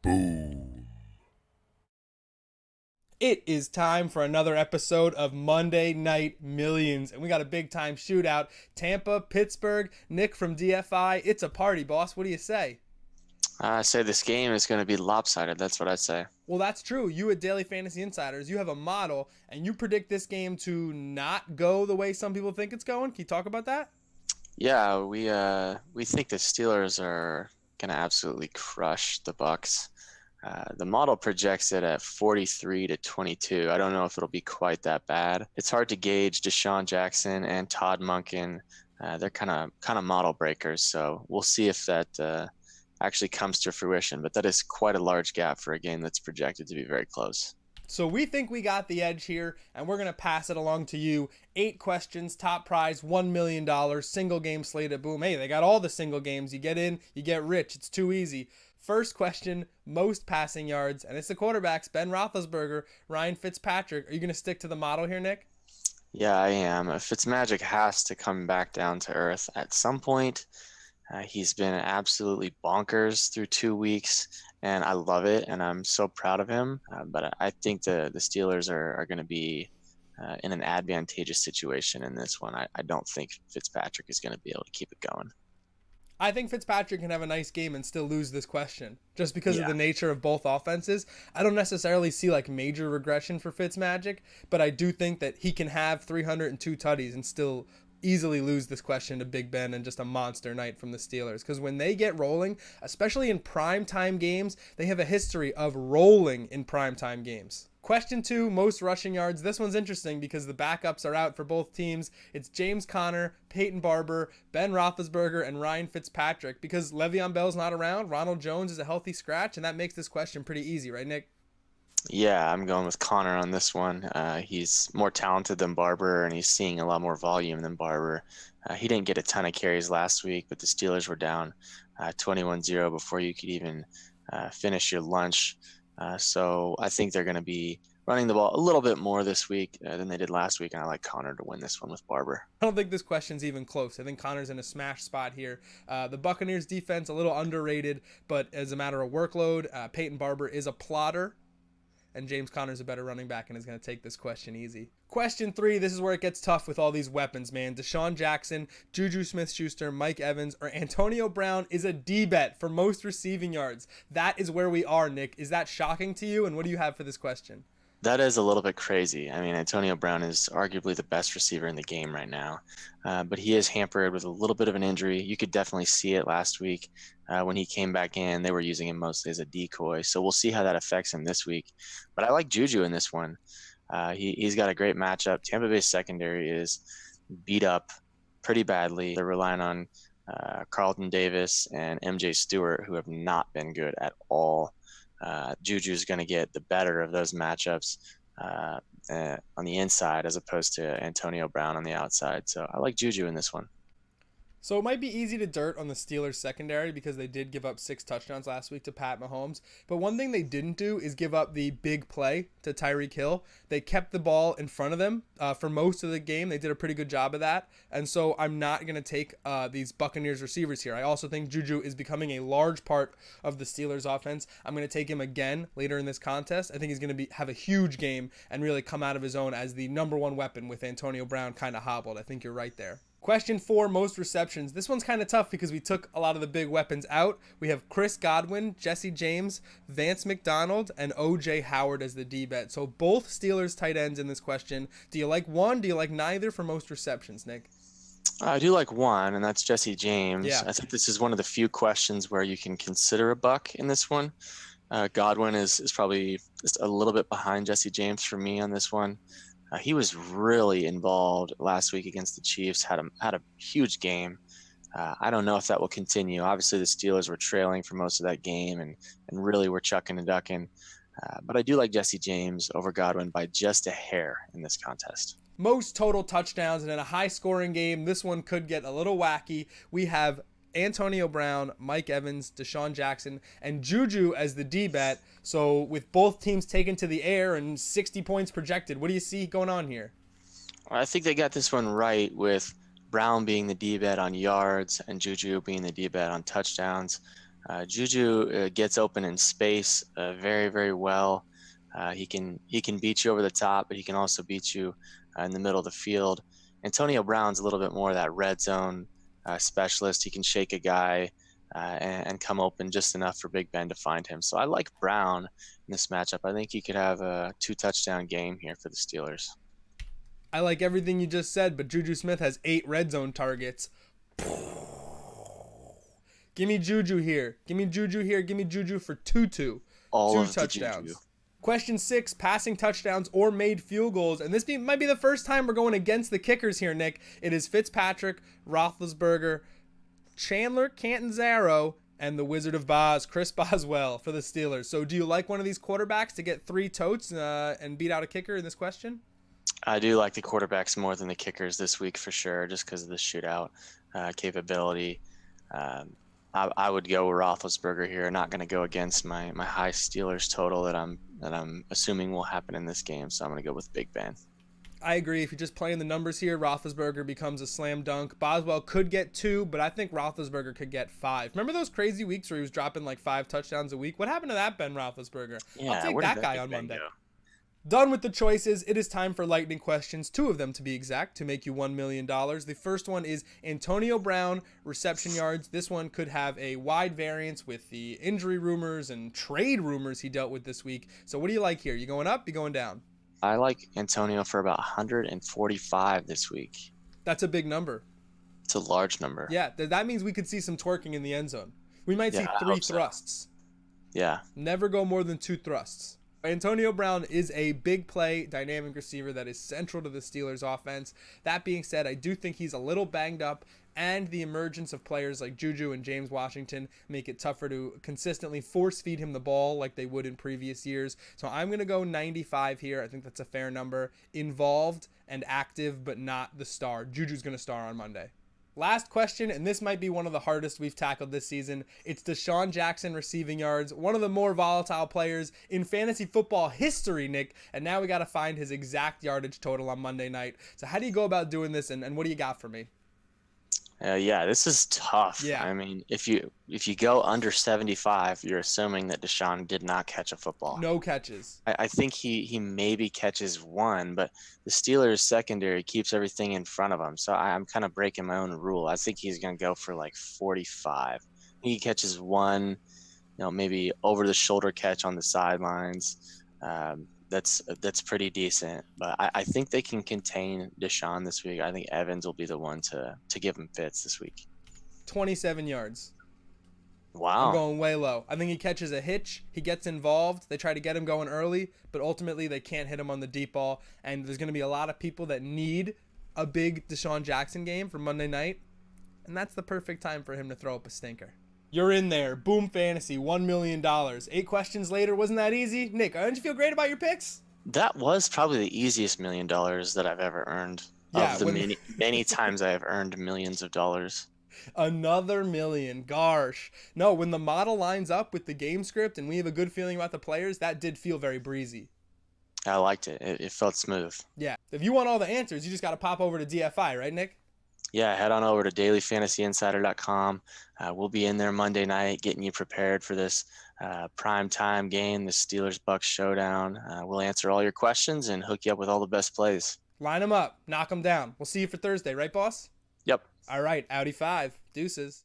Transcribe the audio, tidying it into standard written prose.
Boom. It is time for another episode of Monday Night Millions, and we got a big time shootout. Tampa, Pittsburgh, Nick from DFI. It's a party, boss. What do you say? I say this game is going to be lopsided. That's what I say. Well, that's true. You at Daily Fantasy Insiders, you have a model, and you predict this game to not go the way some people think it's going. Can you talk about that? Yeah, we think the Steelers are going to absolutely crush the Bucs. The model projects it at 43-22. I don't know if it'll be quite that bad. It's hard to gauge Deshaun Jackson and Todd Monken. They're kind of model breakers, so we'll see if that actually comes to fruition. But that is quite a large gap for a game that's projected to be very close. So we think we got the edge here, and we're going to pass it along to you. 8 questions, top prize, $1 million, single game slated. Boom. Hey, they got all the single games. You get in, you get rich. It's too easy. First question, most passing yards, and it's the quarterbacks, Ben Roethlisberger, Ryan Fitzpatrick. Are you going to stick to the model here, Nick? Yeah, I am. Fitzmagic has to come back down to earth at some point. He's been absolutely bonkers through 2 weeks, and I love it, and I'm so proud of him. But I think the Steelers are going to be in an advantageous situation in this one. I don't think Fitzpatrick is going to be able to keep it going. I think Fitzpatrick can have a nice game and still lose this question just because of Yeah. the nature of both offenses. I don't necessarily see like major regression for Fitzmagic, but I do think that he can have 302 tutties and still easily lose this question to Big Ben and just a monster night from the Steelers. Because when they get rolling, especially in primetime games, they have a history of rolling in primetime games. Question 2, most rushing yards. This one's interesting because the backups are out for both teams. It's James Conner, Peyton Barber, Ben Roethlisberger, and Ryan Fitzpatrick. Because Le'Veon Bell's not around, Ronald Jones is a healthy scratch, and that makes this question pretty easy, right, Nick? Yeah, I'm going with Connor on this one. He's more talented than Barber, and he's seeing a lot more volume than Barber. He didn't get a ton of carries last week, but the Steelers were down 21-0 before you could even finish your lunch. So I think they're going to be running the ball a little bit more this week than they did last week, and I like Connor to win this one with Barber. I don't think this question's even close. I think Connor's in a smash spot here. The Buccaneers defense, a little underrated, but as a matter of workload, Peyton Barber is a plotter, and James Conner's a better running back and is going to take this question easy. Question 3, this is where it gets tough with all these weapons, man. Deshaun Jackson, Juju Smith-Schuster, Mike Evans, or Antonio Brown is a D-bet for most receiving yards. That is where we are, Nick. Is that shocking to you, and what do you have for this question? That is a little bit crazy. I mean, Antonio Brown is arguably the best receiver in the game right now, but he is hampered with a little bit of an injury. You could definitely see it last week when he came back in. They were using him mostly as a decoy, so we'll see how that affects him this week. But I like Juju in this one. He's got a great matchup. Tampa Bay's secondary is beat up pretty badly. They're relying on Carlton Davis and MJ Stewart, who have not been good at all. Juju's going to get the better of those matchups on the inside as opposed to Antonio Brown on the outside. So I like Juju in this one. So it might be easy to dirt on the Steelers secondary because they did give up 6 touchdowns last week to Pat Mahomes. But one thing they didn't do is give up the big play to Tyreek Hill. They kept the ball in front of them for most of the game. They did a pretty good job of that. And so I'm not going to take these Buccaneers receivers here. I also think Juju is becoming a large part of the Steelers offense. I'm going to take him again later in this contest. I think he's going to have a huge game and really come out of his own as the number 1 weapon with Antonio Brown kind of hobbled. I think you're right there. Question 4, most receptions. This one's kind of tough because we took a lot of the big weapons out. We have Chris Godwin, Jesse James, Vance McDonald, and O.J. Howard as the D-bet. So both Steelers tight ends in this question. Do you like one? Do you like neither for most receptions, Nick? I do like one, and that's Jesse James. Yeah. I think this is one of the few questions where you can consider a buck in this one. Godwin is probably just a little bit behind Jesse James for me on this one. He was really involved last week against the Chiefs, had a huge game. I don't know if that will continue. Obviously, the Steelers were trailing for most of that game and really were chucking and ducking. But I do like Jesse James over Godwin by just a hair in this contest. Most total touchdowns, and in a high-scoring game, this one could get a little wacky. We have Antonio Brown, Mike Evans, Deshaun Jackson, and Juju as the D-bet. So with both teams taken to the air and 60 points projected, what do you see going on here? I think they got this one right with Brown being the D-bet on yards and Juju being the D-bet on touchdowns. Juju gets open in space very, very well. He can beat you over the top, but he can also beat you in the middle of the field. Antonio Brown's a little bit more of that red zone specialist. He can shake a guy and come open just enough for Big Ben to find him. So I like Brown in this matchup. I think he could have a 2-touchdown game here for the Steelers. I like everything you just said, but Juju Smith has 8 red zone targets. Give me Juju here. Give me Juju here. Give me Juju for 2-2. All 2 of the touchdowns. Juju. Question 6, passing touchdowns or made field goals. And this might be the first time we're going against the kickers here, Nick. It is Fitzpatrick, Roethlisberger, Chandler Catanzaro, and the Wizard of Boz, Chris Boswell for the Steelers. So do you like one of these quarterbacks to get 3 totes and beat out a kicker in this question? I do like the quarterbacks more than the kickers this week for sure, just because of the shootout capability. I would go with Roethlisberger here. Not going to go against my high Steelers total that I'm assuming will happen in this game. So I'm going to go with Big Ben. I agree. If you're just playing the numbers here, Roethlisberger becomes a slam dunk. Boswell could get 2, but I think Roethlisberger could get 5. Remember those crazy weeks where he was dropping like 5 touchdowns a week? What happened to that Ben Roethlisberger? Yeah, I'll take where did that guy Big on Ben Monday. go? Done with the choices. It is time for lightning questions, 2 of them to be exact, to make you $1 million. The first one is Antonio Brown, reception yards. This one could have a wide variance with the injury rumors and trade rumors he dealt with this week. So what do you like here? You going up? You going down? I like Antonio for about 145 this week. That's a big number. It's a large number. Yeah, that means we could see some twerking in the end zone. We might see 3 thrusts. Yeah. Never go more than 2 thrusts. Antonio Brown is a big play, dynamic receiver that is central to the Steelers offense. That being said, I do think he's a little banged up, and the emergence of players like Juju and James Washington make it tougher to consistently force feed him the ball like they would in previous years. So I'm going to go 95 here. I think that's a fair number. Involved and active, but not the star. Juju's going to star on Monday. Last question, and this might be one of the hardest we've tackled this season. It's Deshaun Jackson receiving yards, one of the more volatile players in fantasy football history, Nick. And now we got to find his exact yardage total on Monday night. So how do you go about doing this, and what do you got for me? Yeah, this is tough. Yeah. I mean, if you go under 75, you're assuming that Deshaun did not catch a football. No catches. I think he maybe catches 1, but the Steelers secondary keeps everything in front of him. So I'm kind of breaking my own rule. I think he's going to go for like 45. He catches 1, maybe over the shoulder catch on the sidelines. That's pretty decent, but I think they can contain Deshaun this week. I think Evans will be the one to give him fits this week. 27 yards. Wow. I'm going way low. I think he catches a hitch. He gets involved. They try to get him going early, but ultimately they can't hit him on the deep ball. And there's going to be a lot of people that need a big Deshaun Jackson game for Monday night, and that's the perfect time for him to throw up a stinker. You're in there. Boom Fantasy, $1 million. 8 questions later. Wasn't that easy? Nick, don't you feel great about your picks? That was probably the easiest $1 million that I've ever earned. Yeah, of the many times I have earned millions of dollars. Another million. Gosh. No, when the model lines up with the game script and we have a good feeling about the players, that did feel very breezy. I liked it. It felt smooth. Yeah. If you want all the answers, you just got to pop over to DFI, right, Nick? Yeah, head on over to DailyFantasyInsider.com. We'll be in there Monday night getting you prepared for this primetime game, the Steelers-Bucs showdown. We'll answer all your questions and hook you up with all the best plays. Line them up. Knock them down. We'll see you for Thursday, right, boss? Yep. All right. Audi 5. Deuces.